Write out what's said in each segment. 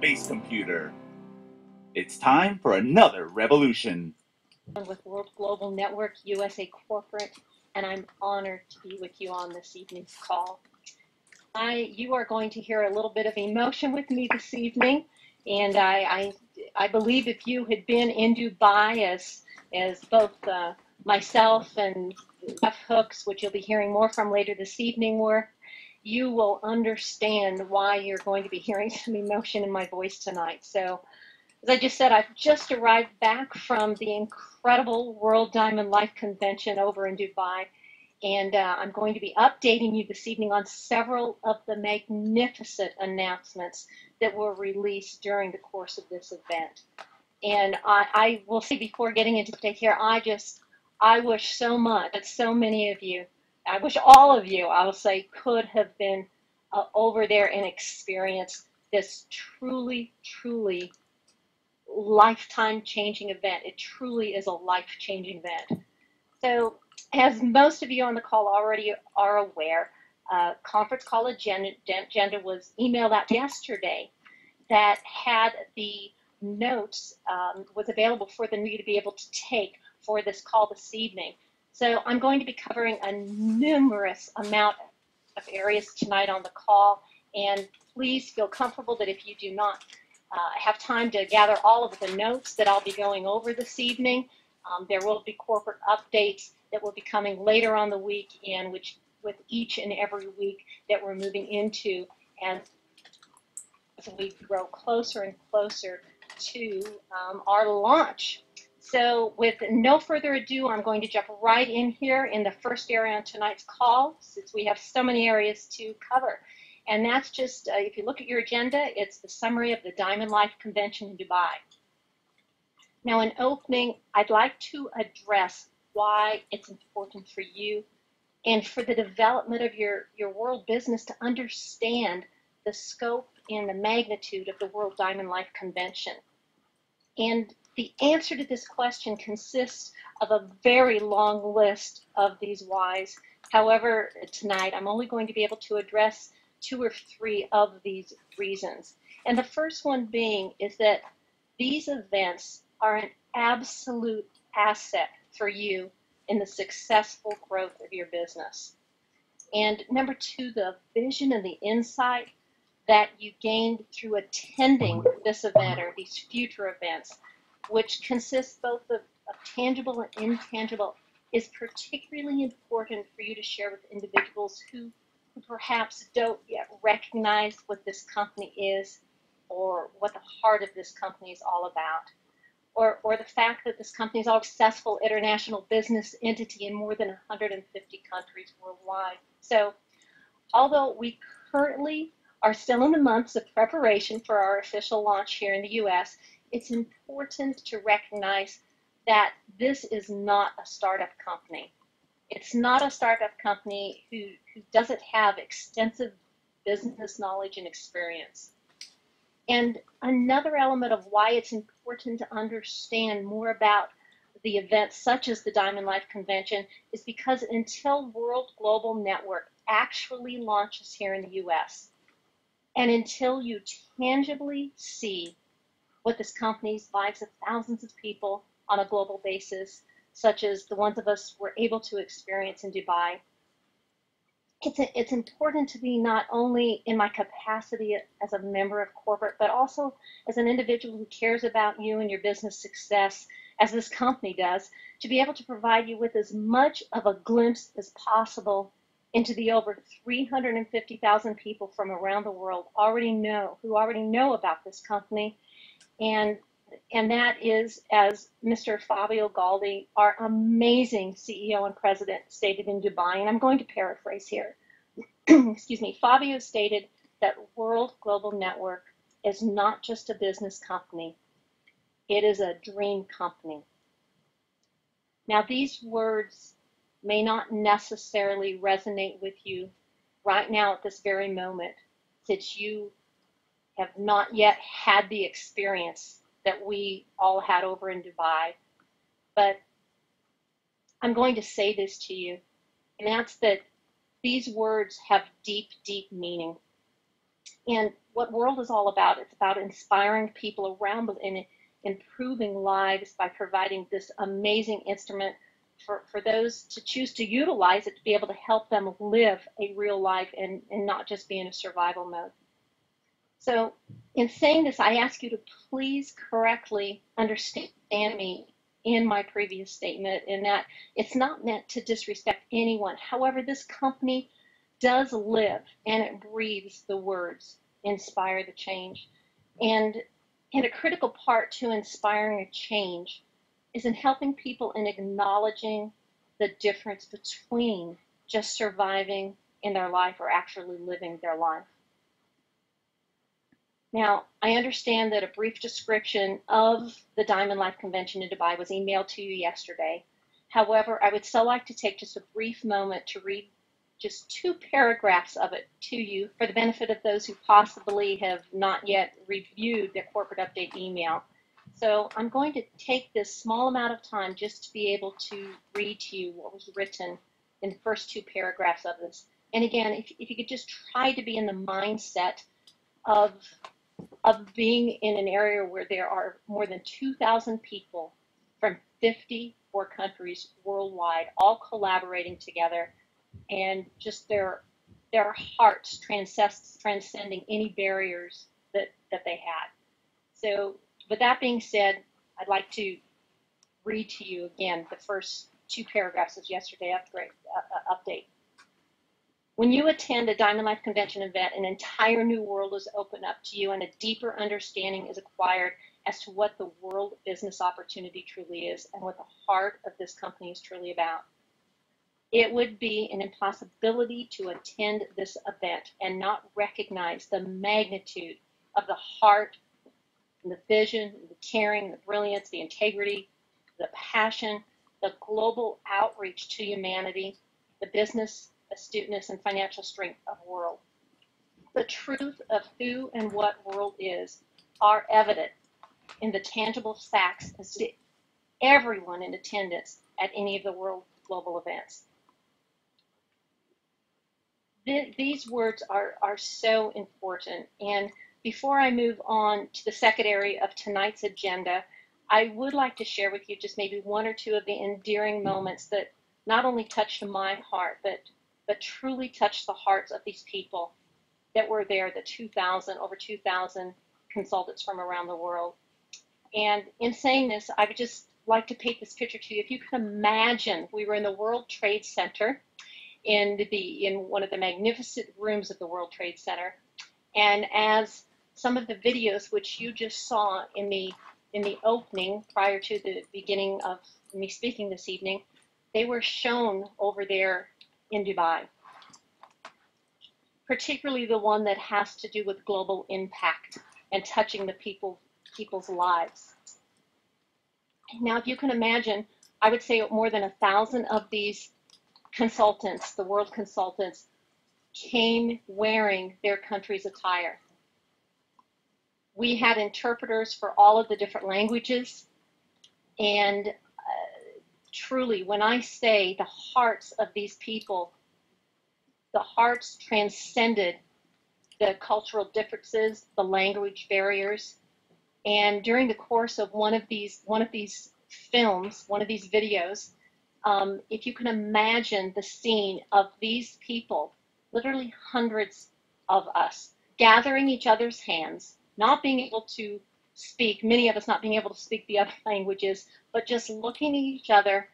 Space Computer. It's time for another revolution. With World Global Network, USA Corporate, and I'm honored to be with you on this evening's call. You are going to hear a little bit of emotion with me this evening, and I believe if you had been in Dubai as both myself and Jeff Hooks, which you'll be hearing more from later this evening, were, you will understand why you're going to be hearing some emotion in my voice tonight. So, as I just said, I've just arrived back from the incredible World Diamond Life Convention over in Dubai, and I'm going to be updating you this evening on several of the magnificent announcements that were released during the course of this event. And I will say before getting into the update here, I wish so much that so many of you, I wish all of you, I will say, could have been over there and experienced this truly, truly lifetime-changing event. It truly is a life-changing event. So, as most of you on the call already are aware, conference call agenda was emailed out yesterday that had the notes, was available for you to be able to take for this call this evening. So I'm going to be covering a numerous amount of areas tonight on the call, and please feel comfortable that if you do not have time to gather all of the notes that I'll be going over this evening, there will be corporate updates that will be coming later on the week, and which with each and every week that we're moving into, and as we grow closer and closer to our launch. So with no further ado, I'm going to jump right in here in the first area on tonight's call, since we have so many areas to cover. And that's just, if you look at your agenda, it's the summary of the Diamond Life Convention in Dubai. Now, in opening, I'd like to address why it's important for you and for the development of your world business to understand the scope and the magnitude of the World Diamond Life Convention. And the answer to this question consists of a very long list of these whys. However, tonight I'm only going to be able to address 2 or 3 of these reasons. And the first one being is that these events are an absolute asset for you in the successful growth of your business. And number 2, the vision and the insight that you gained through attending this event or these future events, which consists both of tangible and intangible, is particularly important for you to share with individuals who perhaps don't yet recognize what this company is or what the heart of this company is all about. Or the fact that this company is a successful international business entity in more than 150 countries worldwide. So although we currently are still in the months of preparation for our official launch here in the US, it's important to recognize that this is not a startup company. It's not a startup company who doesn't have extensive business knowledge and experience. And another element of why it's important to understand more about the events such as the Diamond Life Convention is because until World Global Network actually launches here in the US, and until you tangibly see what this company's lives of thousands of people on a global basis, such as the ones of us were able to experience in Dubai, it's important to be not only in my capacity as a member of corporate, but also as an individual who cares about you and your business success, as this company does, to be able to provide you with as much of a glimpse as possible into the over 350,000 people from around the world who already know about this company. And that is, as Mr. Fabio Galdi, our amazing CEO and president, stated in Dubai, and I'm going to paraphrase here. Excuse me. Fabio stated that World Global Network is not just a business company, it is a dream company. Now, these words may not necessarily resonate with you right now at this very moment, since you have not yet had the experience that we all had over in Dubai. But I'm going to say this to you, and that's that these words have deep, deep meaning. And what World is all about, it's about inspiring people around and improving lives by providing this amazing instrument for those to choose to utilize it to be able to help them live a real life and not just be in a survival mode. So in saying this, I ask you to please correctly understand me in my previous statement, in that it's not meant to disrespect anyone. However, this company does live and it breathes the words, inspire the change. And a critical part to inspiring a change is in helping people in acknowledging the difference between just surviving in their life or actually living their life. Now, I understand that a brief description of the Diamond Life Convention in Dubai was emailed to you yesterday. However, I would so like to take just a brief moment to read just 2 paragraphs of it to you for the benefit of those who possibly have not yet reviewed their corporate update email. So I'm going to take this small amount of time just to be able to read to you what was written in the first 2 paragraphs of this. And again, if you could just try to be in the mindset of being in an area where there are more than 2,000 people from 54 countries worldwide, all collaborating together, and just their hearts transcending any barriers that they had. So with that being said, I'd like to read to you again the first 2 paragraphs of yesterday's update. When you attend a Diamond Life Convention event, an entire new world is opened up to you and a deeper understanding is acquired as to what the world business opportunity truly is and what the heart of this company is truly about. It would be an impossibility to attend this event and not recognize the magnitude of the heart, and the vision, the caring, the brilliance, the integrity, the passion, the global outreach to humanity, the business astuteness and financial strength of World. The truth of who and what World is are evident in the tangible facts as to everyone in attendance at any of the World global events. These words are so important. And before I move on to the second area of tonight's agenda, I would like to share with you just maybe one or two of the endearing moments that not only touched my heart, but truly touched the hearts of these people that were there, the over 2,000 consultants from around the world. And in saying this, I would just like to paint this picture to you. If you can imagine, we were in the World Trade Center, in one of the magnificent rooms of the World Trade Center, and as some of the videos which you just saw in the opening prior to the beginning of me speaking this evening, they were shown over there in Dubai, particularly the one that has to do with global impact and touching the people's lives. Now, if you can imagine, I would say more than 1,000 of these consultants, the world consultants, came wearing their country's attire. We had interpreters for all of the different languages, and truly, when I say the hearts of these people, the hearts transcended the cultural differences, the language barriers. And during the course of one of these films, one of these videos, if you can imagine the scene of these people, literally hundreds of us, gathering each other's hands, not being able to speak, many of us not being able to speak the other languages, but just looking at each other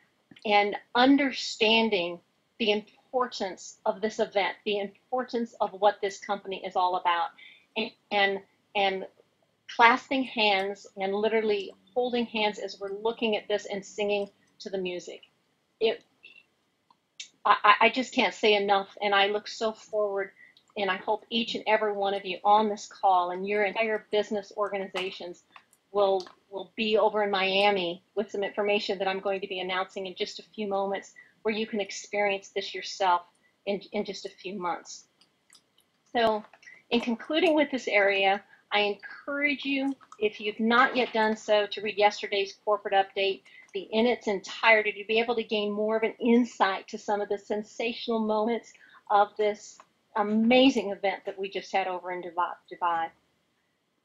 and understanding the importance of this event, the importance of what this company is all about, and clasping hands and literally holding hands as we're looking at this and singing to the music. I just can't say enough, and I look so forward, and I hope each and every one of you on this call and your entire business organizations will be over in Miami with some information that I'm going to be announcing in just a few moments, where you can experience this yourself in just a few months. So in concluding with this area, I encourage you, if you've not yet done so, to read yesterday's corporate update in its entirety, to be able to gain more of an insight to some of the sensational moments of this amazing event that we just had over in Dubai.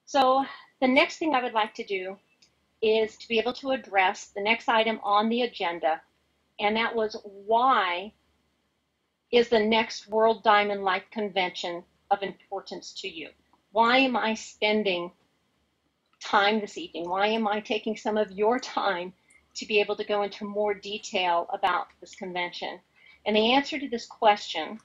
So the next thing I would like to do is to be able to address the next item on the agenda, and that was, why is the next World Diamond Life Convention of importance to you? Why am I spending time this evening? Why am I taking some of your time to be able to go into more detail about this convention? And the answer to this question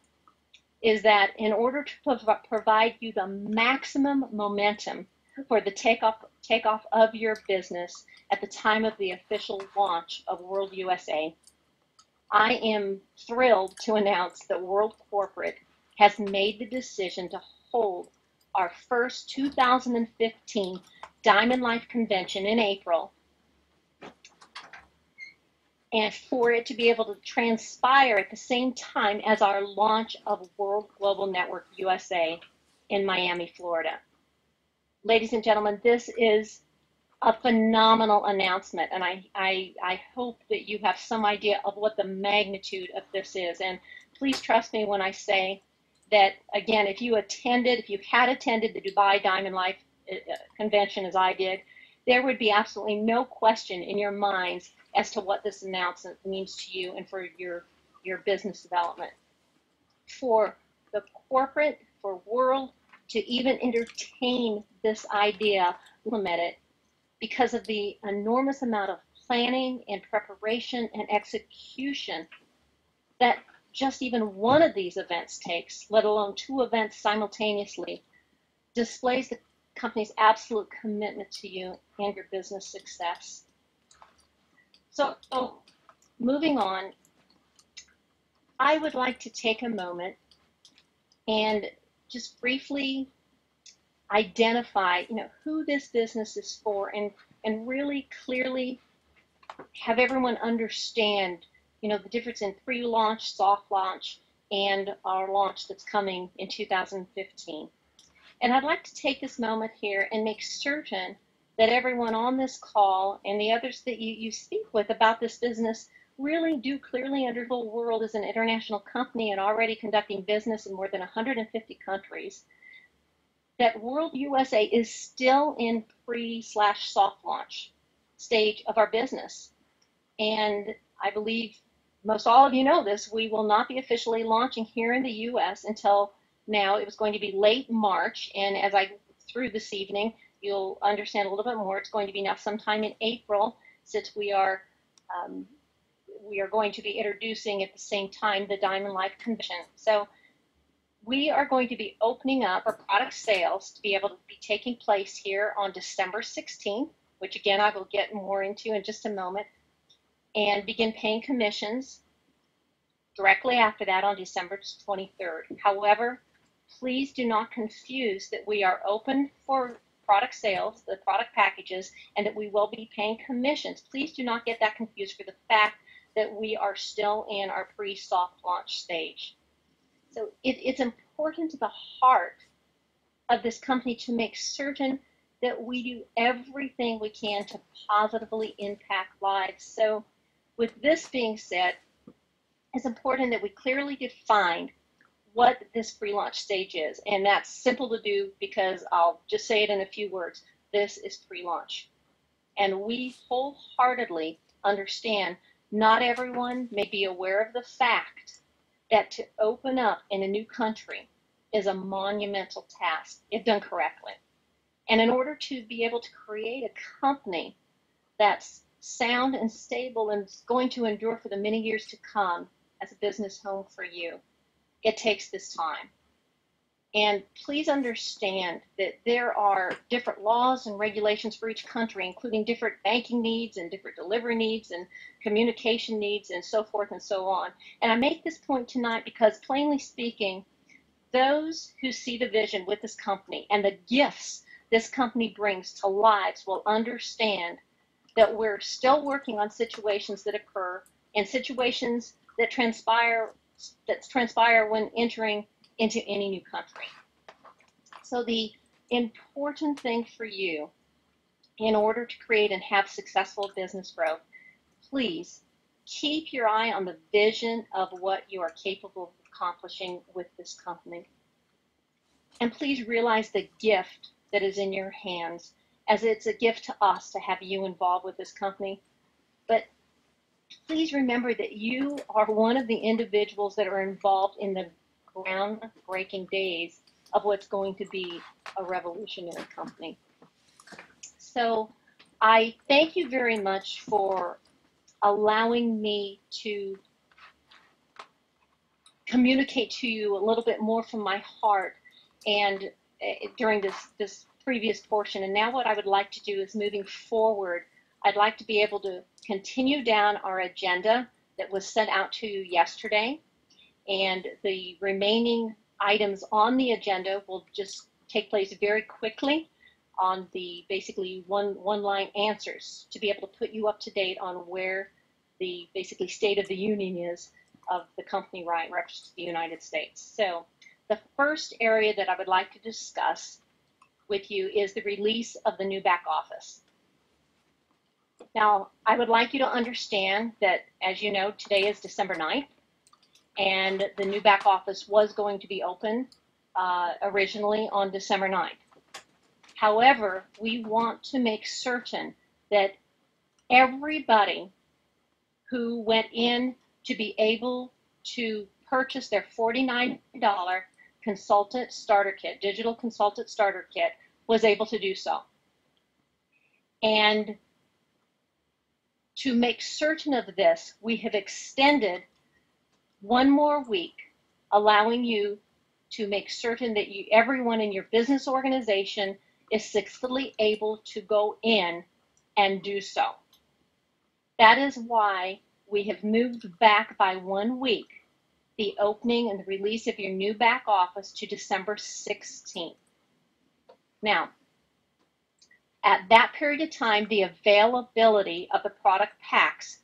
is that in order to provide you the maximum momentum for the takeoff of your business at the time of the official launch of World USA, I am thrilled to announce that World Corporate has made the decision to hold our first 2015 Diamond Life Convention in April, and for it to be able to transpire at the same time as our launch of World Global Network USA in Miami, Florida. Ladies and gentlemen, this is a phenomenal announcement, and I hope that you have some idea of what the magnitude of this is. And please trust me when I say that, again, if you had attended the Dubai Diamond Life Convention as I did, there would be absolutely no question in your minds as to what this announcement means to you and for your business development. For the corporate, for World to even entertain this idea, implement it, because of the enormous amount of planning and preparation and execution that just even one of these events takes, let alone two events simultaneously, displays the company's absolute commitment to you and your business success. So moving on, I would like to take a moment and just briefly identify, who this business is for, and really clearly have everyone understand, the difference in pre-launch, soft launch, and our launch that's coming in 2015. And I'd like to take this moment here and make certain that everyone on this call and the others that you speak with about this business really do clearly understand the world is an international company and already conducting business in more than 150 countries, that World USA is still in pre/soft launch stage of our business. And I believe most all of you know this, we will not be officially launching here in the US until now. It was going to be late March, and as I through this evening, you'll understand a little bit more. It's going to be now sometime in April, since we are going to be introducing at the same time the Diamond Life Convention. So we are going to be opening up our product sales to be able to be taking place here on December 16th, which again I will get more into in just a moment, and begin paying commissions directly after that on December 23rd. However, please do not confuse that we are open for product sales, the product packages, and that we will be paying commissions. Please do not get that confused for the fact that we are still in our pre-soft launch stage. So it's important to the heart of this company to make certain that we do everything we can to positively impact lives. So with this being said, it's important that we clearly define what this pre-launch stage is. And that's simple to do because I'll just say it in a few words. This is pre-launch. And we wholeheartedly understand not everyone may be aware of the fact that to open up in a new country is a monumental task if done correctly. And in order to be able to create a company that's sound and stable and is going to endure for the many years to come as a business home for you, it takes this time. And please understand that there are different laws and regulations for each country, including different banking needs and different delivery needs and communication needs and so forth and so on. And I make this point tonight because, plainly speaking, those who see the vision with this company and the gifts this company brings to lives will understand that we're still working on situations that occur and situations that transpire when entering into any new country. So the important thing for you in order to create and have successful business growth, please keep your eye on the vision of what you are capable of accomplishing with this company. And please realize the gift that is in your hands, as it's a gift to us to have you involved with this company. But please remember that you are one of the individuals that are involved in the groundbreaking days of what's going to be a revolutionary company. So I thank you very much for allowing me to communicate to you a little bit more from my heart and during this previous portion. And now what I would like to do is, moving forward, I'd like to be able to continue down our agenda that was sent out to you yesterday. And the remaining items on the agenda will just take place very quickly on the basically one-line answers to be able to put you up to date on where the basically state of the union is of the company right reference to the United States. So the first area that I would like to discuss with you is the release of the new back office. Now, I would like you to understand that, as you know, today is December 9th, and the new back office was going to be open originally on December 9th. However, we want to make certain that everybody who went in to be able to purchase their $49 consultant starter kit, digital consultant starter kit, was able to do so. And to make certain of this, we have extended one more week, allowing you to make certain that everyone in your business organization is successfully able to go in and do so. That is why we have moved back by 1 week the opening and the release of your new back office to December 16th. Now, At that period of time, the availability of the product packs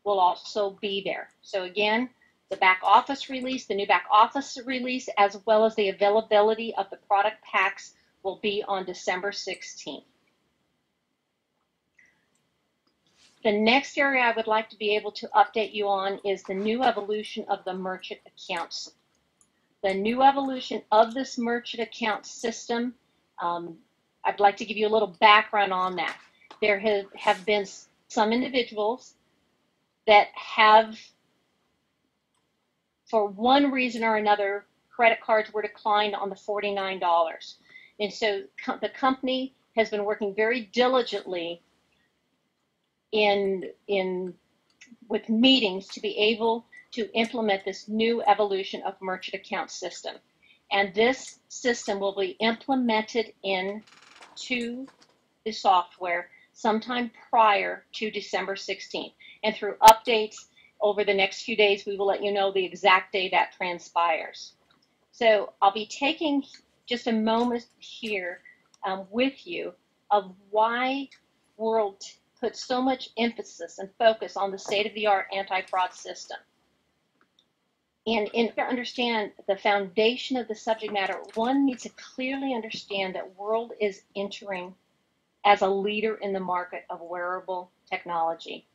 will also be there. So again, the back office release, the new back office release, as well as the availability of the product packs will be on December 16th. The next area I would like to be able to update you on is the new evolution of the merchant accounts. The new evolution of this merchant account system, I'd like to give you a little background on that. There have been some individuals that have, for one reason or another, credit cards were declined on the $49. And so the company has been working very diligently with meetings to be able to implement this new evolution of merchant account system. And this system will be implemented into the software sometime prior to December 16th. And through updates over the next few days, we will let you know the exact day that transpires. So I'll be taking just a moment here with you of why World put so much emphasis and focus on the state-of-the-art anti-fraud system. And in order to understand the foundation of the subject matter, one needs to clearly understand that World is entering as a leader in the market of wearable technology.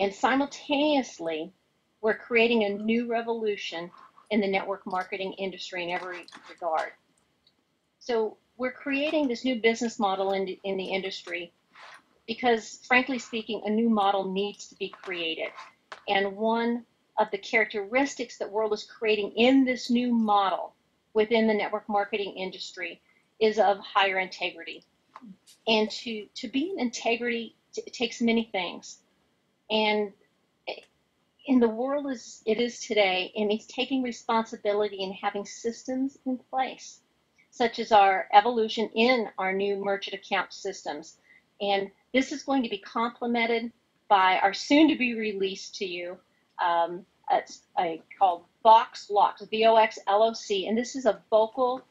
And simultaneously, we're creating a new revolution in the network marketing industry in every regard. So we're creating this new business model in the industry because, frankly speaking, a new model needs to be created. And one of the characteristics that World is creating in this new model within the network marketing industry is of higher integrity. And to be in integrity, it takes many things. And in the world as it is today, it means taking responsibility and having systems in place, such as our evolution in our new merchant account systems. And this is going to be complemented by our soon-to-be released to you, it's called VoxLock, V-O-X-L-O-C, and this is a vocal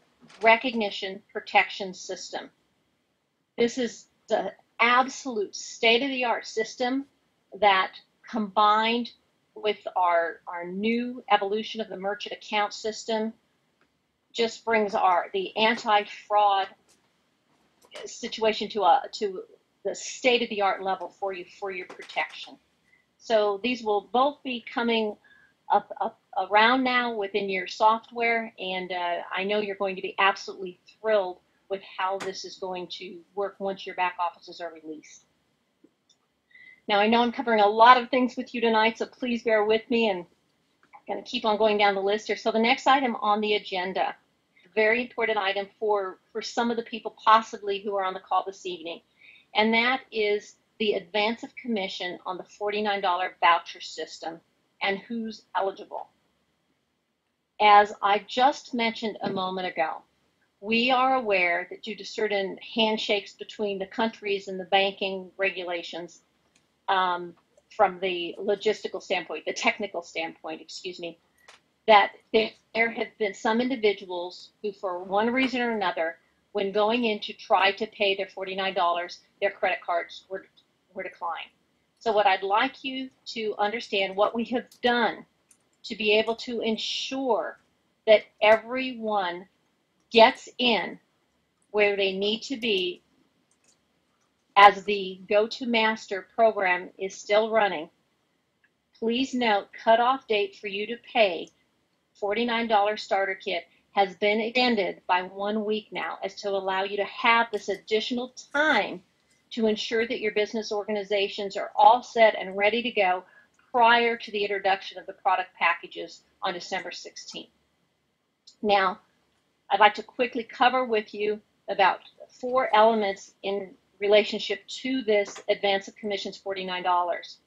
recognition protection system. This is the absolute state-of-the-art system that, combined with our new evolution of the merchant account system, just brings the anti-fraud situation to the state-of-the-art level for you, for your protection. So these will both be coming up around now within your software, and I know you're going to be absolutely thrilled with how this is going to work once your back offices are released. Now, I know I'm covering a lot of things with you tonight, so please bear with me, and I'm going to keep on going down the list here. So the next item on the agenda, very important item for some of the people possibly who are on the call this evening, and that is the advance of commission on the $49 voucher system and who's eligible. As I just mentioned a moment ago, we are aware that due to certain handshakes between the countries and the banking regulations, from the logistical standpoint, the technical standpoint, excuse me, that there have been some individuals who, for one reason or another, when going in to try to pay their $49, their credit cards were declined. So what I'd like you to understand, what we have done to be able to ensure that everyone gets in where they need to be as the Go-To-Master program is still running. Please note, cutoff date for you to pay $49 starter kit has been extended by 1 week now, as to allow you to have this additional time to ensure that your business organizations are all set and ready to go prior to the introduction of the product packages on December 16th. Now, I'd like to quickly cover with you about 4 elements in relationship to this advance of commissions $49.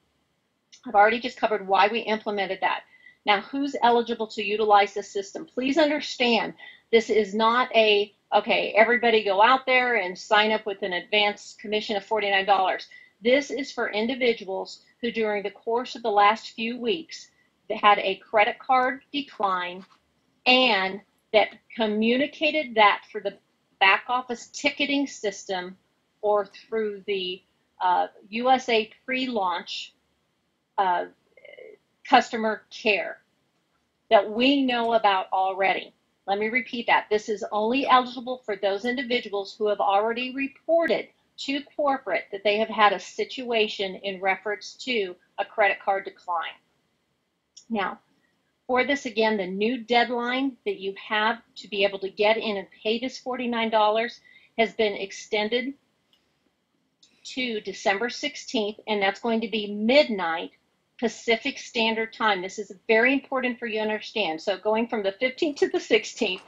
I've already just covered why we implemented that. Now, who's eligible to utilize this system? Please understand, this is not a, okay, everybody go out there and sign up with an advance commission of $49. This is for individuals who, during the course of the last few weeks, had a credit card decline and that communicated that for the back office ticketing system or through the USA pre-launch customer care that we know about already. Let me repeat that. This is only eligible for those individuals who have already reported to corporate that they have had a situation in reference to a credit card decline. Now, for this, again, the new deadline that you have to be able to get in and pay this $49 has been extended to December 16th, and that's going to be midnight Pacific Standard Time. This is very important for you to understand. So going from the 15th to the 16th,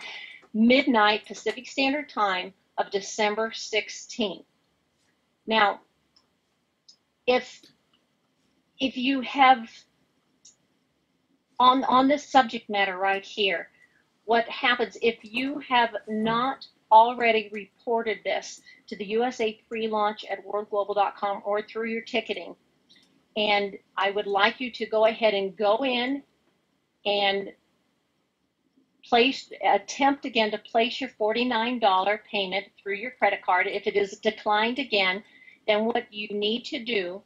midnight Pacific Standard Time of December 16th. Now, if you have on this subject matter right here, what happens if you have not already reported this to the USA pre-launch at worldglobal.com or through your ticketing, and I would like you to go ahead and go in and attempt again to place your $49 payment through your credit card. If it is declined again, then what you need to do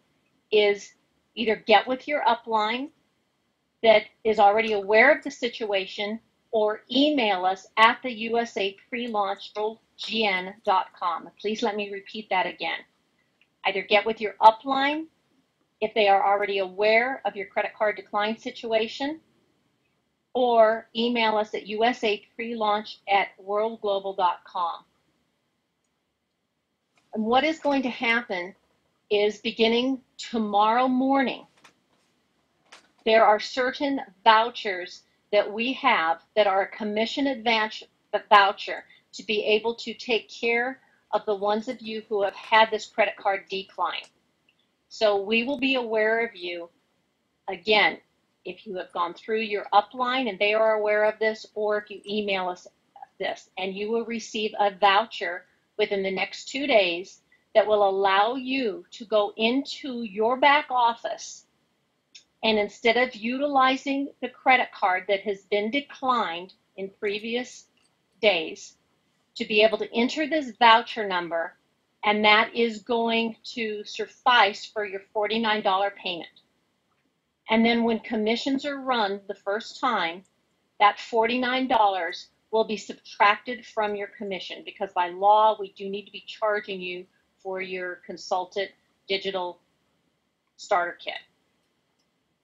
is either get with your upline that is already aware of the situation, or email us at the USA pre-launch GN.com. Please let me repeat that again. Either get with your upline if they are already aware of your credit card decline situation, or email us at usaprelaunch@worldglobal.com. And what is going to happen is beginning tomorrow morning, there are certain vouchers that we have that are a commission advance voucher to be able to take care of the ones of you who have had this credit card decline. So we will be aware of you, again, if you have gone through your upline and they are aware of this, or if you email us this, and you will receive a voucher within the next 2 days that will allow you to go into your back office, and instead of utilizing the credit card that has been declined in previous days, to be able to enter this voucher number, and that is going to suffice for your $49 payment. And then when commissions are run the first time, that $49 will be subtracted from your commission, because by law, we do need to be charging you for your consulted digital starter kit.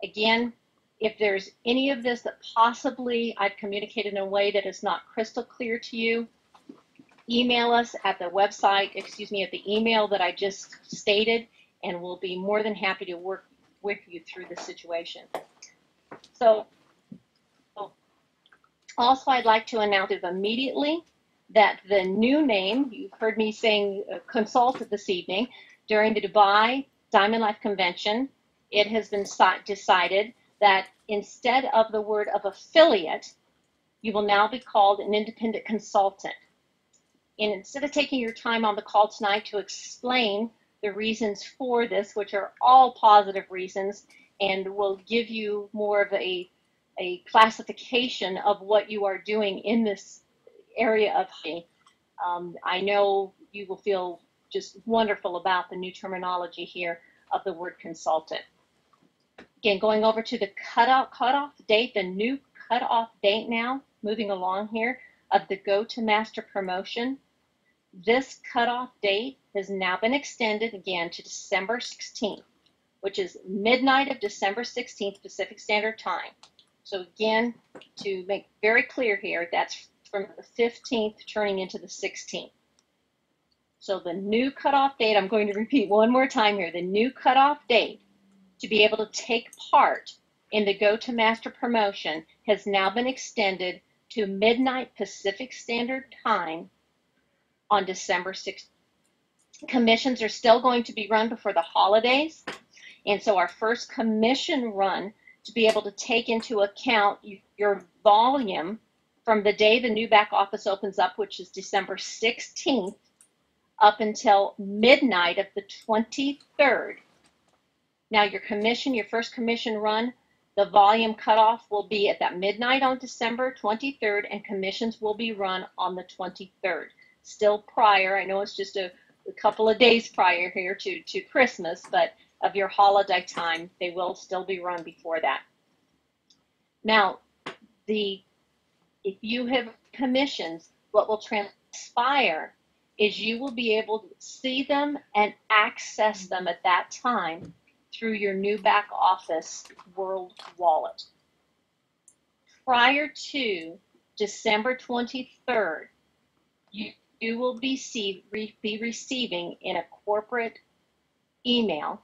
Again, if there's any of this that possibly I've communicated in a way that is not crystal clear to you, email us at the website, at the email that I just stated, and we'll be more than happy to work with you through the situation. So also I'd like to announce immediately that the new name, you've heard me saying consult this evening, during the Dubai Diamond Life Convention, it has been decided that instead of the word of affiliate, you will now be called an independent consultant. And instead of taking your time on the call tonight to explain the reasons for this, which are all positive reasons, and will give you more of a classification of what you are doing in this area of I know you will feel just wonderful about the new terminology here of the word consultant. Again, going over to the cutoff date, the new cutoff date now, moving along here, of the Go to Master promotion. This cutoff date has now been extended again to December 16th, which is midnight of December 16th Pacific Standard Time. So again, to make very clear here, that's from the 15th turning into the 16th. So the new cutoff date, I'm going to repeat one more time here, the new cutoff date to be able to take part in the Go to Master promotion has now been extended to midnight Pacific Standard Time on December 6th. Commissions are still going to be run before the holidays, and so our first commission run to be able to take into account your volume from the day the new back office opens up, which is December 16th, up until midnight of the 23rd. Now your first commission run, the volume cutoff will be at that midnight on December 23rd, and commissions will be run on the 23rd. Still prior, I know it's just a a couple of days prior here to Christmas, but of your holiday time, they will still be run before that. Now, if you have commissions, what will transpire is you will be able to see them and access them at that time through your new back office World Wallet. Prior to December 23rd, you will be receiving in a corporate email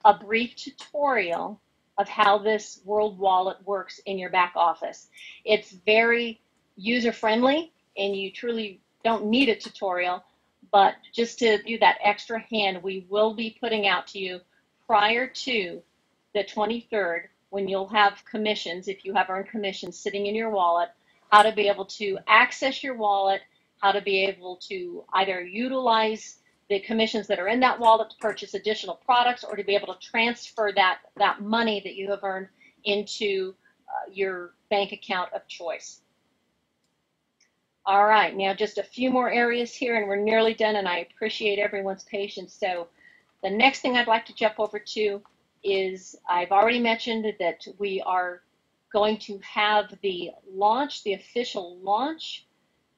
a brief tutorial of how this World Wallet works in your back office. It's very user-friendly, and you truly don't need a tutorial, but just to do that extra hand, we will be putting out to you prior to the 23rd, when you'll have commissions, if you have earned commissions sitting in your wallet, how to be able to access your wallet, how to be able to either utilize the commissions that are in that wallet to purchase additional products, or to be able to transfer that money that you have earned into your bank account of choice. All right, now just a few more areas here and we're nearly done, and I appreciate everyone's patience. So the next thing I'd like to jump over to is, I've already mentioned that we are going to have the launch, the official launch,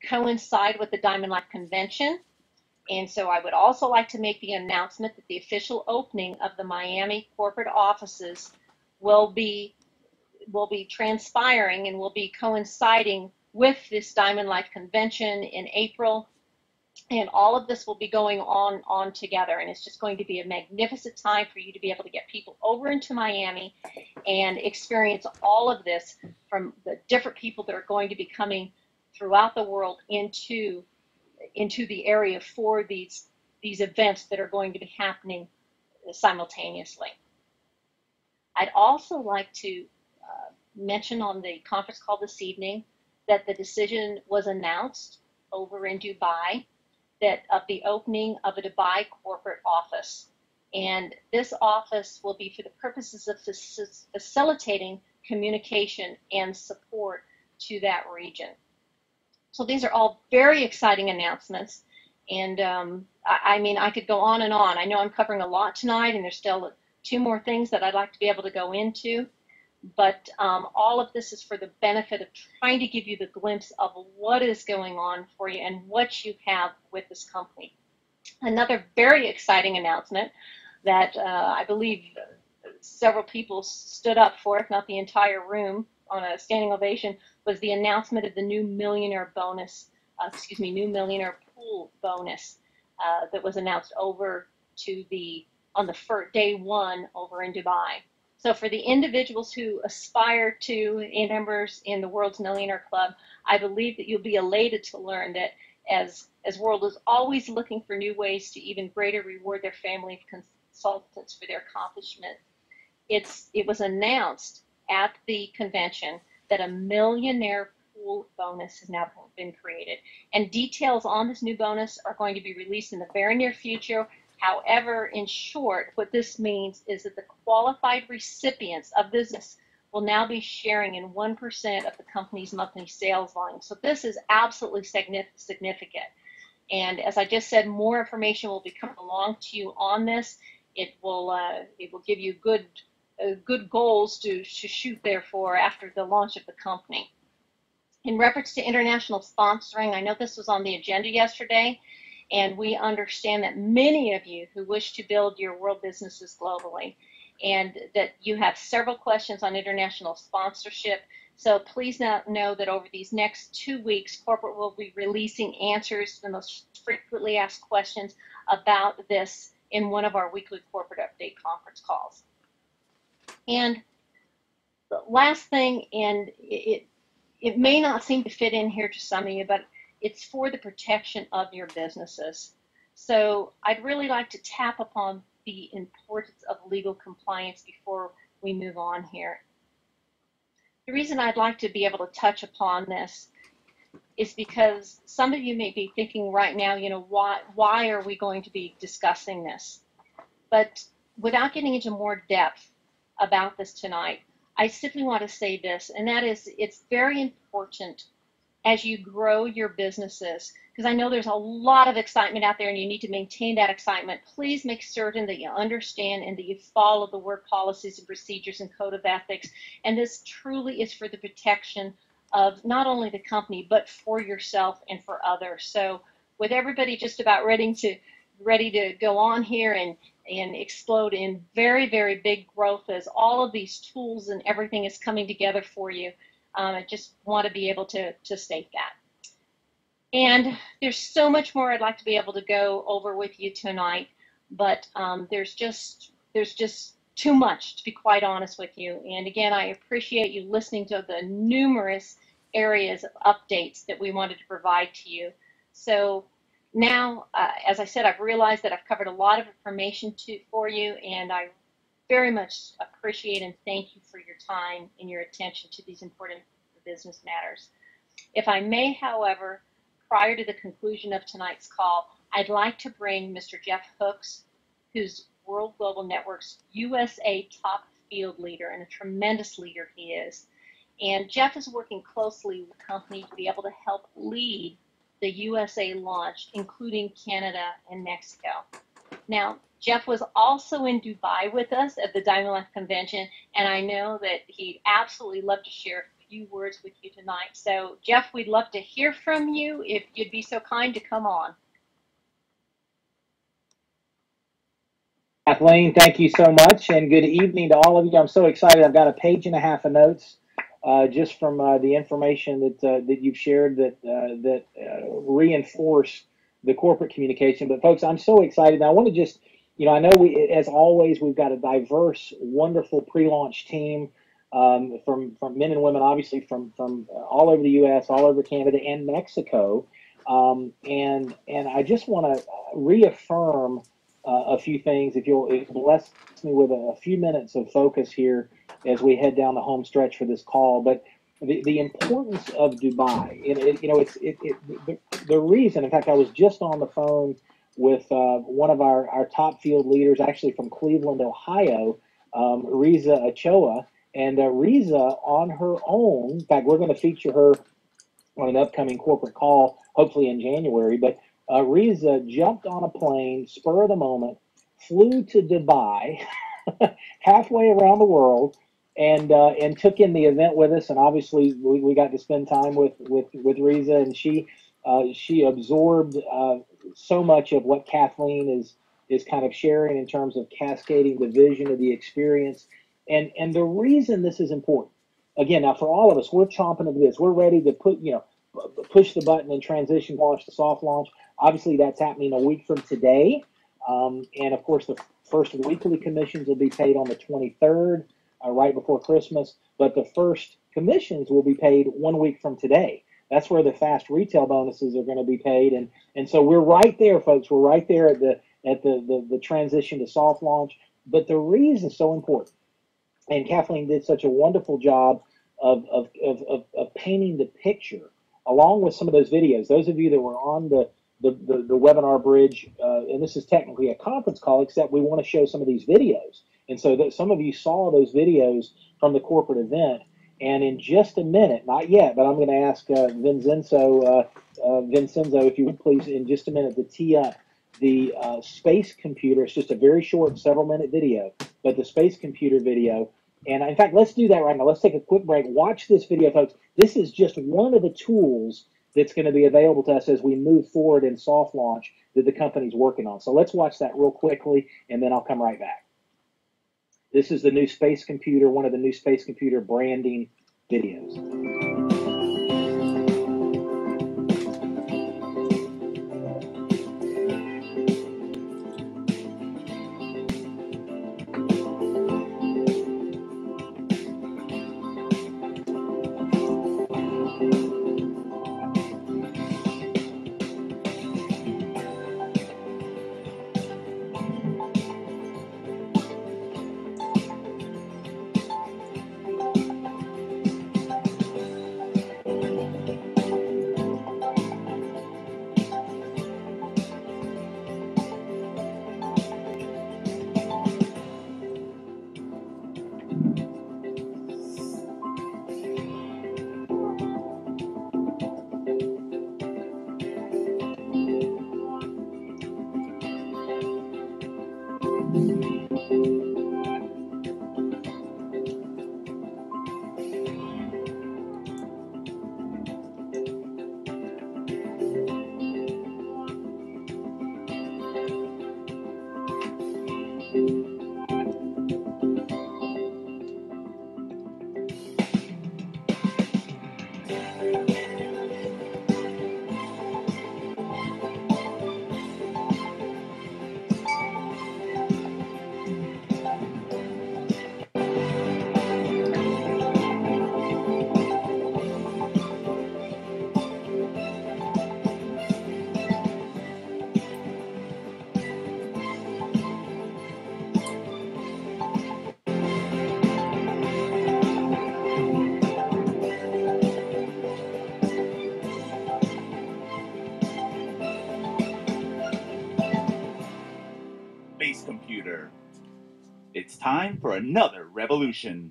coincide with the Diamond Life Convention. And so I would also like to make the announcement that the official opening of the Miami corporate offices will be transpiring and will be coinciding with this Diamond Life Convention in April. And all of this will be going on together, and it's just going to be a magnificent time for you to be able to get people over into Miami and experience all of this from the different people that are going to be coming throughout the world into the area for these events that are going to be happening simultaneously. I'd also like to mention on the conference call this evening that the decision was announced over in Dubai of the opening of a Dubai corporate office. And this office will be for the purposes of facilitating communication and support to that region. So these are all very exciting announcements. And I mean, I could go on and on. I know I'm covering a lot tonight, and there's still 2 more things that I'd like to be able to go into. But all of this is for the benefit of trying to give you the glimpse of what is going on for you and what you have with this company. Another very exciting announcement that I believe several people stood up for, if not the entire room, on a standing ovation, was the announcement of the new millionaire bonus, new millionaire pool bonus that was announced over to on the day 1 over in Dubai. So for the individuals who aspire to be members in the World's Millionaire Club, I believe that you'll be elated to learn that as World is always looking for new ways to even greater reward their family of consultants for their accomplishment, it was announced at the convention that a millionaire pool bonus has now been created. And details on this new bonus are going to be released in the very near future. However, in short, what this means is that the qualified recipients of this will now be sharing in 1% of the company's monthly sales volume. So this is absolutely significant. And as I just said, more information will be coming along to you on this. It will give you good goals to shoot there for after the launch of the company. In reference to international sponsoring, I know this was on the agenda yesterday, and we understand that many of you who wish to build your world businesses globally, and that you have several questions on international sponsorship. So please know that over these next 2 weeks, corporate will be releasing answers to the most frequently asked questions about this in one of our weekly corporate update conference calls. And the last thing, and it may not seem to fit in here to some of you, but it's for the protection of your businesses. So I'd really like to tap upon the importance of legal compliance before we move on here. The reason I'd like to be able to touch upon this is because some of you may be thinking right now, you know, why are we going to be discussing this? But without getting into more depth about this tonight, I simply want to say this, and that is, it's very important as you grow your businesses, because I know there's a lot of excitement out there and you need to maintain that excitement, please make certain that you understand and that you follow the work policies and procedures and code of ethics. And this truly is for the protection of not only the company, but for yourself and for others. So with everybody just about ready to go on here and explode in very, very big growth as all of these tools and everything is coming together for you, I just want to be able to state that. And there's so much more I'd like to be able to go over with you tonight, but there's just too much, to be quite honest with you. And again, I appreciate you listening to the numerous areas of updates that we wanted to provide to you. So now, as I said, I've realized that I've covered a lot of information for you, and I very much appreciate and thank you for your time and your attention to these important business matters. If I may, however, prior to the conclusion of tonight's call, I'd like to bring Mr. Jeff Hooks, who's World Global Network's USA top field leader, and a tremendous leader he is. And Jeff is working closely with the company to be able to help lead the USA launch, including Canada and Mexico. Now, Jeff was also in Dubai with us at the Diamond Life Convention, and I know that he'd absolutely love to share a few words with you tonight. So, Jeff, we'd love to hear from you if you'd be so kind to come on. Kathleen, thank you so much, and good evening to all of you. I'm so excited. I've got a page and a half of notes just from the information that you've shared that reinforce the corporate communication. But folks, I'm so excited. Now, I want to just, I know as always, we've got a diverse, wonderful pre-launch team from men and women, obviously from all over the U.S., all over Canada, and Mexico. And I just want to reaffirm a few things. If you'll bless me with a few minutes of focus here as we head down the home stretch for this call. But the importance of Dubai, the reason, in fact, I was just on the phone with one of our top field leaders, actually from Cleveland, Ohio, Riza Ochoa. And Riza, on her own, in fact, we're going to feature her on an upcoming corporate call, hopefully in January, but Riza jumped on a plane, spur of the moment, flew to Dubai, halfway around the world, and took in the event with us. And obviously, we got to spend time with Riza, and she absorbed so much of what Kathleen is kind of sharing in terms of cascading the vision of the experience. And the reason this is important, again, now for all of us, we're chomping at this. We're ready to push the button and transition launch to soft launch. Obviously, that's happening a week from today. And of course, the first weekly commissions will be paid on the 23rd, right before Christmas. But the first commissions will be paid 1 week from today. That's where the fast retail bonuses are going to be paid. And so we're right there, folks. We're right there at the transition to soft launch. But the reason is so important, and Kathleen did such a wonderful job of painting the picture, along with some of those videos. Those of you that were on the webinar bridge, and this is technically a conference call, except we want to show some of these videos. And so that some of you saw those videos from the corporate event. And in just a minute, not yet, but I'm going to ask Vincenzo, if you would please, in just a minute, to tee up the space computer. It's just a very short, several-minute video, but the space computer video. And in fact, let's do that right now. Let's take a quick break. Watch this video, folks. This is just one of the tools that's going to be available to us as we move forward in soft launch that the company's working on. So let's watch that real quickly, and then I'll come right back. This is the new space computer, one of the new space computer branding videos. time for another revolution.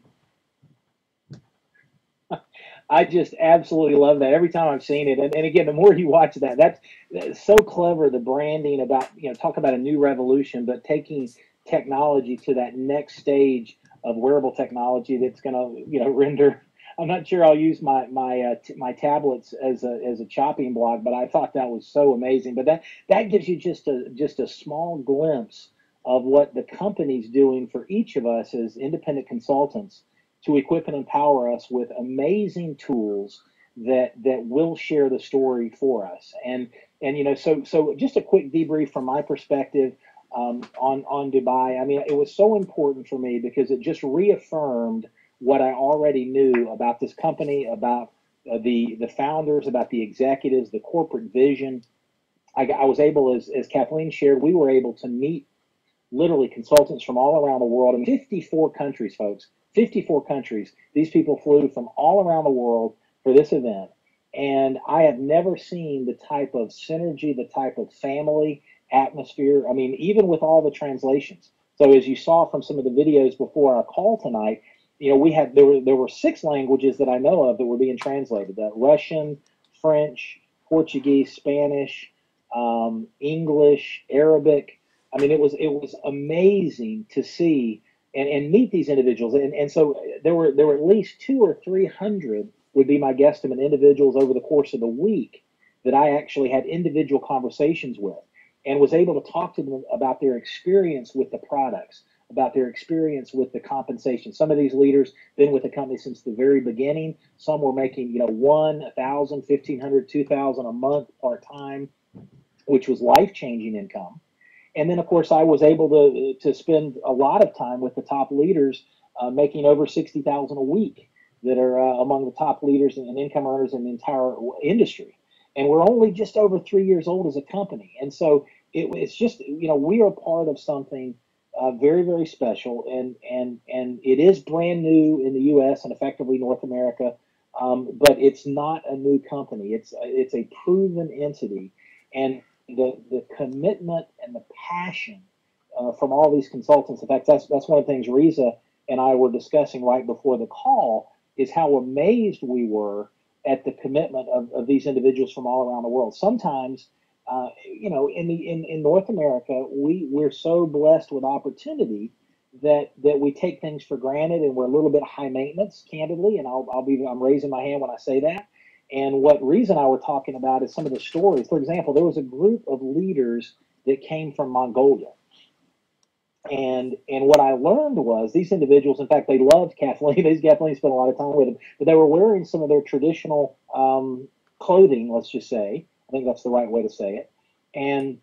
I just absolutely love that every time I've seen it. And again, the more you watch that, that's so clever. The branding about, talk about a new revolution, but taking technology to that next stage of wearable technology that's going to, render. I'm not sure I'll use my tablets as a chopping block, but I thought that was so amazing. But that gives you just a small glimpse of what the company's doing for each of us as independent consultants to equip and empower us with amazing tools that will share the story for us. And so just a quick debrief from my perspective on Dubai. I mean, it was so important for me because it just reaffirmed what I already knew about this company, about the founders, about the executives, the corporate vision. I was able, as Kathleen shared, we were able to meet literally consultants from all around the world in 54 countries, folks. 54 countries. These people flew from all around the world for this event. And I have never seen the type of synergy, the type of family atmosphere. I mean, even with all the translations. So as you saw from some of the videos before our call tonight, there were 6 languages that I know of that were being translated: Russian, French, Portuguese, Spanish, English, Arabic. I mean, it was amazing to see and meet these individuals. And so there were at least 200 or 300 would be my guesstimate individuals over the course of the week that I actually had individual conversations with and was able to talk to them about their experience with the products, about their experience with the compensation. Some of these leaders been with the company since the very beginning. Some were making, 1,000, 1,500, 2,000 a month part-time, which was life-changing income. And then, of course, I was able to spend a lot of time with the top leaders, making over 60,000 a week, that are among the top leaders and income earners in the entire industry. And we're only just over 3 years old as a company, and so it's just we are part of something very, very special, and it is brand new in the U.S. and effectively North America, but it's not a new company. It's a proven entity, and the commitment and the passion from all these consultants. In fact, that's one of the things Riza and I were discussing right before the call, is how amazed we were at the commitment of these individuals from all around the world. Sometimes, in North America, we're so blessed with opportunity that we take things for granted, and we're a little bit high maintenance, candidly. And I'm raising my hand when I say that. And what Riza and I were talking about is some of the stories. For example, there was a group of leaders that came from Mongolia. And what I learned was these individuals, in fact, they loved Kathleen. Kathleen spent a lot of time with them, but they were wearing some of their traditional clothing, let's just say. I think that's the right way to say it. And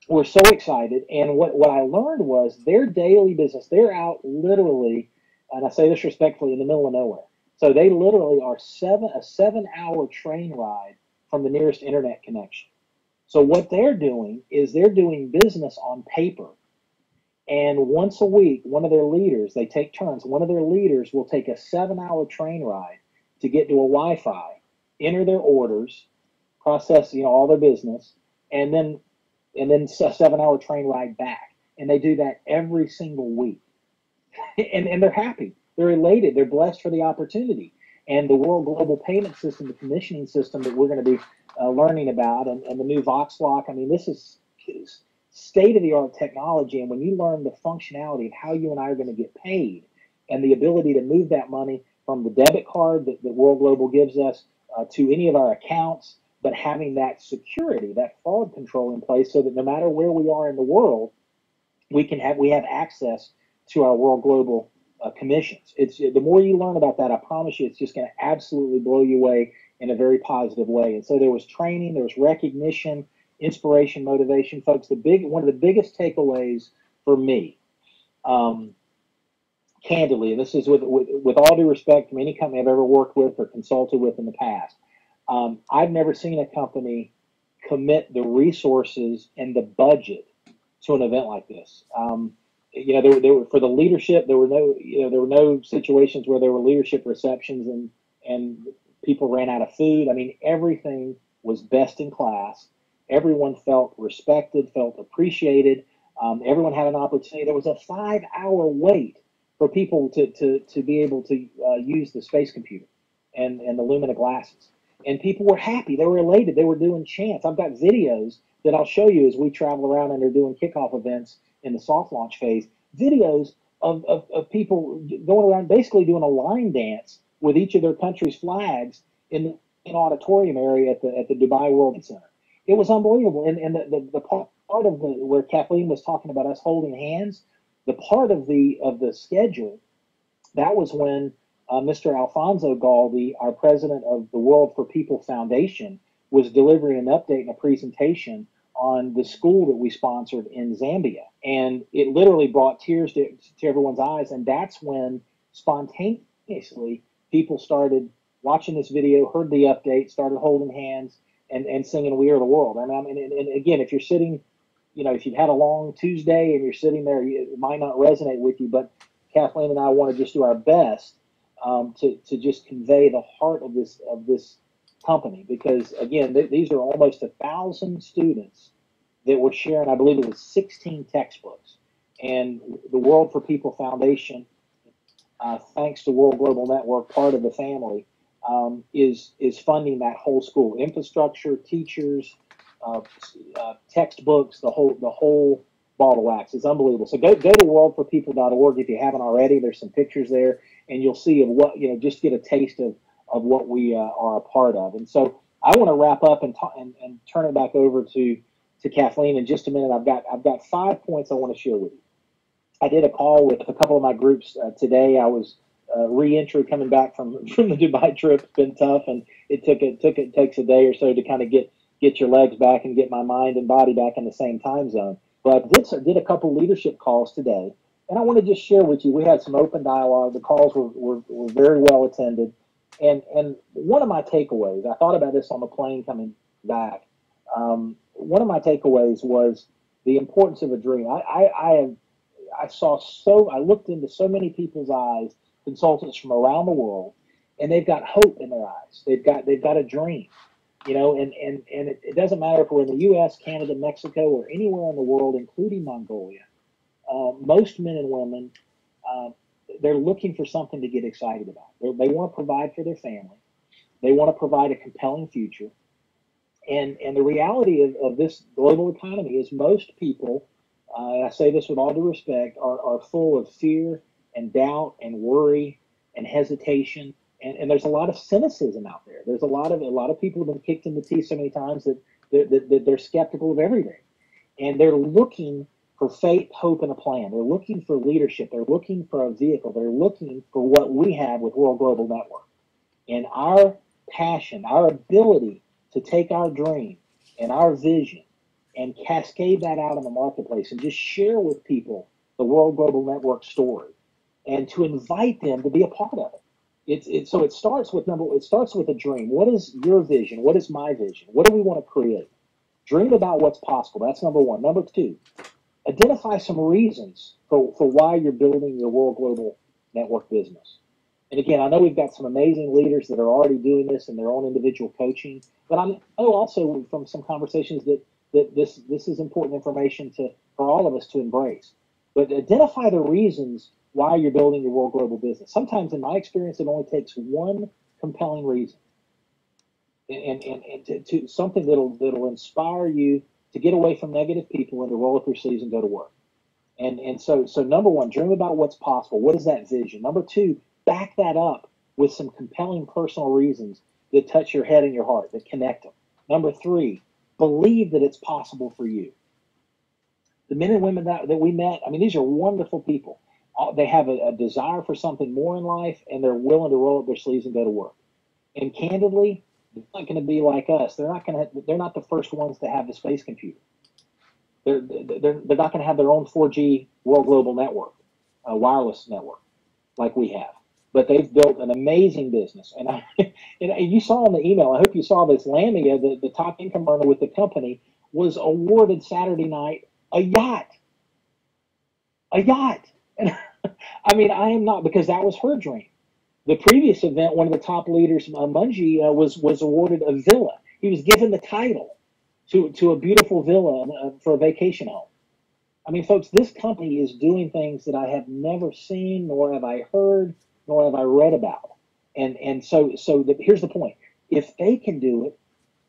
we're so excited. And what I learned was their daily business, they're out literally, and I say this respectfully, in the middle of nowhere. So they literally are a 7-hour train ride from the nearest internet connection. So what they're doing is they're doing business on paper. And once a week, one of their leaders, they take turns, one of their leaders will take a 7-hour train ride to get to a Wi-Fi, enter their orders, process, all their business, and then a 7-hour train ride back. And they do that every single week. and they're happy. They're elated. They're blessed for the opportunity. And the World Global Payment System, the commissioning system that we're going to be learning about, and the new VoxLock, I mean, this is state-of-the-art technology. And when you learn the functionality of how you and I are going to get paid and the ability to move that money from the debit card that World Global gives us to any of our accounts, but having that security, that fraud control in place so that no matter where we are in the world, we have access to our World Global commissions. The more you learn about that, I promise you, it's just going to absolutely blow you away in a very positive way. And so there was training, there was recognition, inspiration, motivation, folks. One of the biggest takeaways for me, candidly, and this is with all due respect from any company I've ever worked with or consulted with in the past, I've never seen a company commit the resources and the budget to an event like this. There were for the leadership. There were no situations where there were leadership receptions and people ran out of food. I mean, everything was best in class. Everyone felt respected, felt appreciated. Everyone had an opportunity. There was a 5-hour wait for people to be able to use the space computer and the Lumina glasses. And people were happy. They were elated. They were doing chants. I've got videos that I'll show you as we travel around and they're doing kickoff events in the soft launch phase. Videos of people going around basically doing a line dance with each of their country's flags in an auditorium area at the Dubai World Center. It was unbelievable. And the part of where Kathleen was talking about us holding hands, the part of the schedule, that was when Mr. Alfonso Galdi, our president of the World for People Foundation, was delivering an update and a presentation on the school that we sponsored in Zambia. And it literally brought tears to everyone's eyes. And that's when spontaneously people started watching this video, heard the update, started holding hands and singing "We Are the World." And again, if you're sitting, if you've had a long Tuesday and you're sitting there, it might not resonate with you, but Kathleen and I want to just do our best to just convey the heart of this company, because again, these are almost 1,000 students that were sharing. I believe it was 16 textbooks, and the World for People Foundation, thanks to World Global Network, part of the family, is funding that whole school infrastructure, teachers, textbooks, the whole ball of wax. It's unbelievable. So go to worldforpeople.org if you haven't already. There's some pictures there, and you'll see of what, just get a taste of what we are a part of. And so I want to wrap up and turn it back over to Kathleen in just a minute. I've got 5 points I want to share with you. I did a call with a couple of my groups today. I was re-entry coming back from the Dubai trip. It's been tough, and it takes a day or so to kind of get your legs back and get my mind and body back in the same time zone. But I did a couple leadership calls today, and I want to just share with you. We had some open dialogue. The calls were very well attended, and one of my takeaways, I thought about this on the plane coming back. One of my takeaways was the importance of a dream. I looked into so many people's eyes, consultants from around the world, and they've got hope in their eyes. They've got a dream, and it doesn't matter if we're in the U.S., Canada, Mexico, or anywhere in the world, including Mongolia. Most men and women, they're looking for something to get excited about. They want to provide for their family. They want to provide a compelling future. And the reality of this global economy is most people, and I say this with all due respect, are full of fear and doubt and worry and hesitation. And there's a lot of cynicism out there. There's a lot of people have been kicked in the teeth so many times that they're skeptical of everything. And they're looking for faith, hope, and a plan. They're looking for leadership. They're looking for a vehicle. They're looking for what we have with World Global Network. And our passion, our ability to take our dream and our vision and cascade that out in the marketplace and just share with people the World Global Network story and to invite them to be a part of it. So it starts with a dream. What is your vision? What is my vision? What do we want to create? Dream about what's possible. That's number one. Number two, identify some reasons for why you're building your World Global Network business. And again, I know we've got some amazing leaders that are already doing this in their own individual coaching, but I know also from some conversations that this is important information for all of us to embrace. But identify the reasons why you're building your World Global business. Sometimes, in my experience, it only takes one compelling reason, and to something that'll inspire you to get away from negative people and to roll up your sleeves and go to work. And so number one, dream about what's possible. What is that vision? Number two, back that up with some compelling personal reasons that touch your head and your heart, that connect them. Number three, believe that it's possible for you. The men and women that we met, these are wonderful people. They have a desire for something more in life, and they're willing to roll up their sleeves and go to work. And candidly, they're not going to be like us. They're not the first ones to have the space computer. They're not going to have their own 4G World Global Network, wireless network, like we have. But they've built an amazing business. And you saw in the email, I hope you saw this, Lamia, the top income earner with the company, was awarded Saturday night a yacht. A yacht. And I am not, because that was her dream. The previous event, one of the top leaders, Munji, was awarded a villa. He was given the title to a beautiful villa for a vacation home. I mean, folks, this company is doing things that I have never seen, nor have I heard, nor have I read about. And here's the point: if they can do it,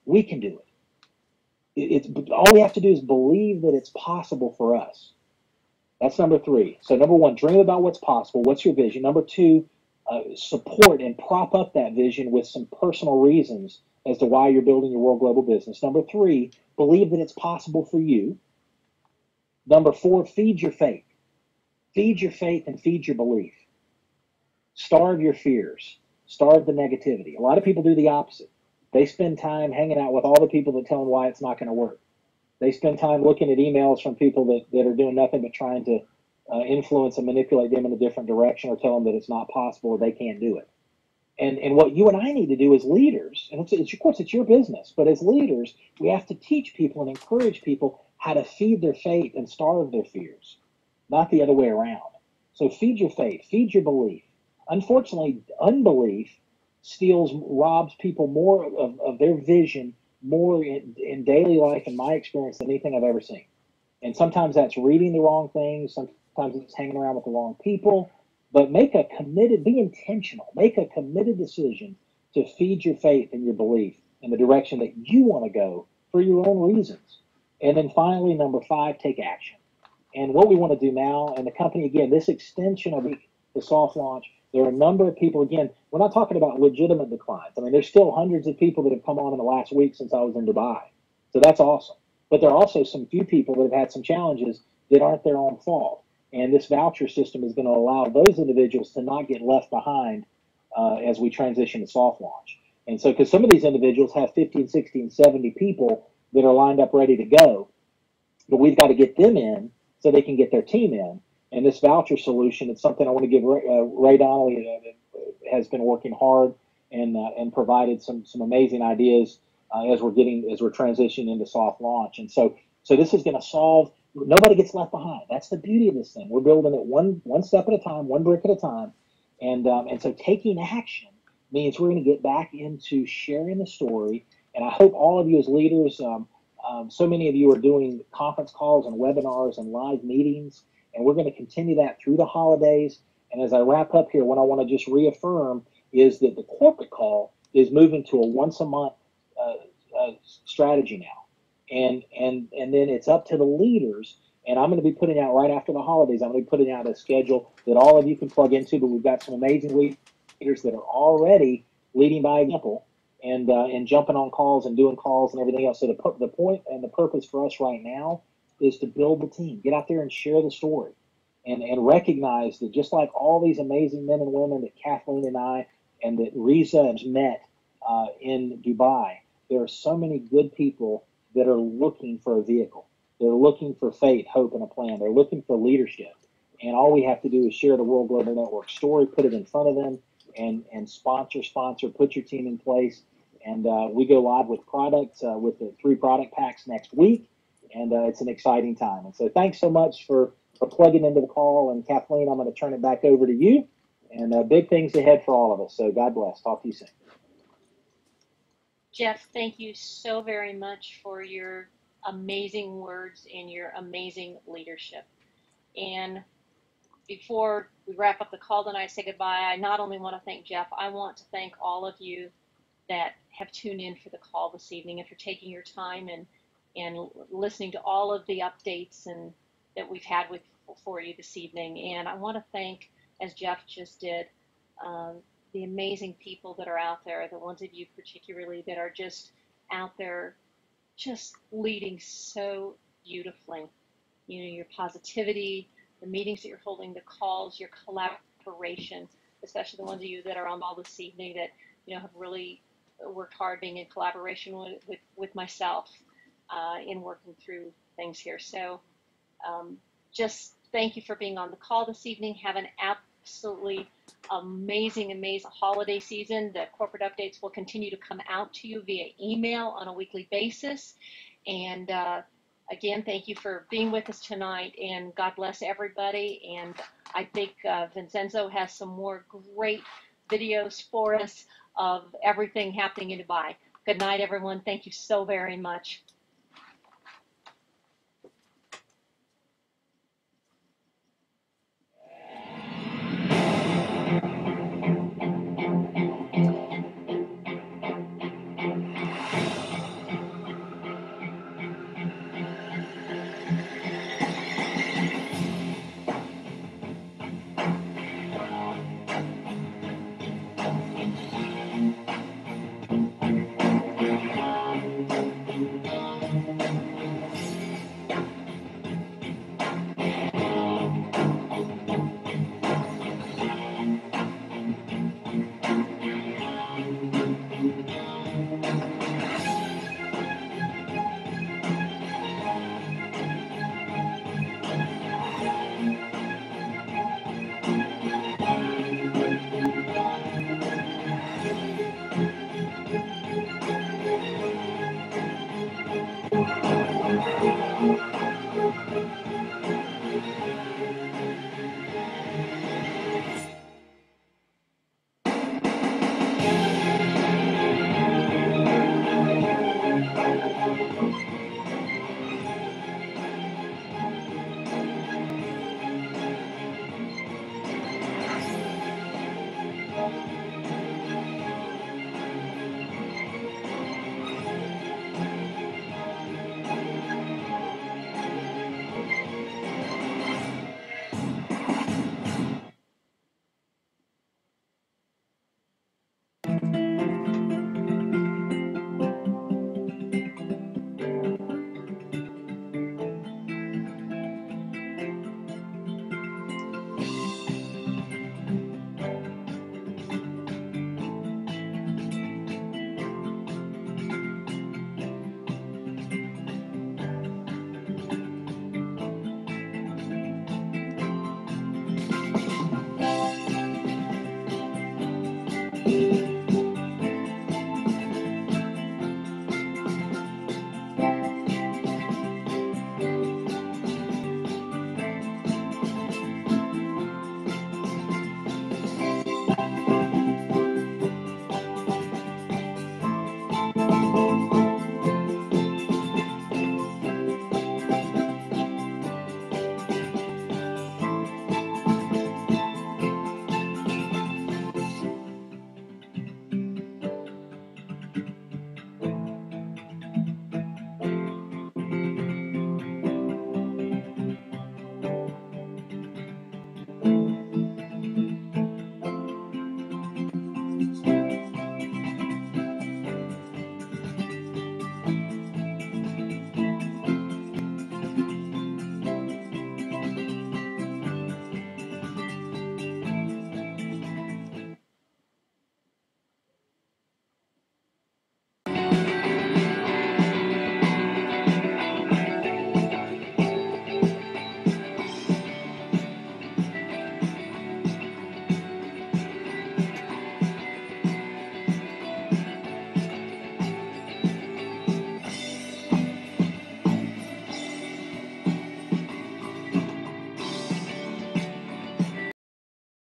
we can do it. It's all we have to do is believe that it's possible for us. That's number three. So number one, dream about what's possible. What's your vision? Number two, support and prop up that vision with some personal reasons as to why you're building your world global business. Number three, believe that it's possible for you. Number four, feed your faith. Feed your faith and feed your belief. Starve your fears. Starve the negativity. A lot of people do the opposite. They spend time hanging out with all the people that tell them why it's not going to work. They spend time looking at emails from people that are doing nothing but trying to influence and manipulate them in a different direction, or tell them that it's not possible or they can't do it. And what you and I need to do as leaders, and of course it's your business, but as leaders, we have to teach people and encourage people how to feed their faith and starve their fears, not the other way around. So feed your faith, feed your belief. Unfortunately, unbelief robs people more of their vision more in daily life, in my experience, than anything I've ever seen. And sometimes that's reading the wrong things. Sometimes it's hanging around with the wrong people. But be intentional, make a committed decision to feed your faith and your belief in the direction that you want to go for your own reasons. And then finally, number five, take action. And what we want to do now, and the company, again, this extension of the soft launch, there are a number of people, again, we're not talking about legitimate declines. I mean, there's still hundreds of people that have come on in the last week since I was in Dubai. So that's awesome. But there are also some few people that have had some challenges that aren't their own fault. And this voucher system is going to allow those individuals to not get left behind as we transition to soft launch. And so, because some of these individuals have 50 and 60 and 70 people that are lined up ready to go, but we've got to get them in so they can get their team in. And this voucher solution, it's something I want to give Ray Donnelly has been working hard and provided some amazing ideas as we're transitioning into soft launch. And so this is going to solve. Nobody gets left behind. That's the beauty of this thing. We're building it one step at a time, one brick at a time, and so taking action means we're going to get back into sharing the story. And I hope all of you as leaders. So many of you are doing conference calls and webinars and live meetings, and we're going to continue that through the holidays. And as I wrap up here, what I want to just reaffirm is that the corporate call is moving to a once a month strategy now, and then it's up to the leaders. And I'm going to be putting out right after the holidays. I'm going to be putting out a schedule that all of you can plug into. But we've got some amazing leaders that are already leading by example and jumping on calls and doing calls and everything else. So the point and the purpose for us right now is to build the team, get out there and share the story, and recognize that just like all these amazing men and women that Kathleen and I and that Riza has met in Dubai, there are so many good people that are looking for a vehicle. They're looking for faith, hope, and a plan. They're looking for leadership. And all we have to do is share the World Global Network story, put it in front of them, and sponsor, put your team in place. And we go live with products, with the 3 product packs next week. And it's an exciting time. And so thanks so much for plugging into the call. And Kathleen, I'm going to turn it back over to you. And big things ahead for all of us. So God bless. Talk to you soon. Jeff, thank you so very much for your amazing words and your amazing leadership. And before we wrap up the call tonight, say goodbye, I not only want to thank Jeff, I want to thank all of you that have tuned in for the call this evening and for taking your time and listening to all of the updates and that we've had for you this evening. And I want to thank, as Jeff just did, the amazing people that are out there, the ones of you particularly that are just out there just leading so beautifully. You know, your positivity, the meetings that you're holding, the calls, your collaboration, especially the ones of you that are on call this evening that, you know, have really worked hard being in collaboration with myself in working through things here. So just thank you for being on the call this evening. Have an absolutely amazing holiday season. The corporate updates will continue to come out to you via email on a weekly basis. And again, thank you for being with us tonight, and God bless everybody. And I think Vincenzo has some more great videos for us of everything happening in Dubai. Good night, everyone. Thank you so very much.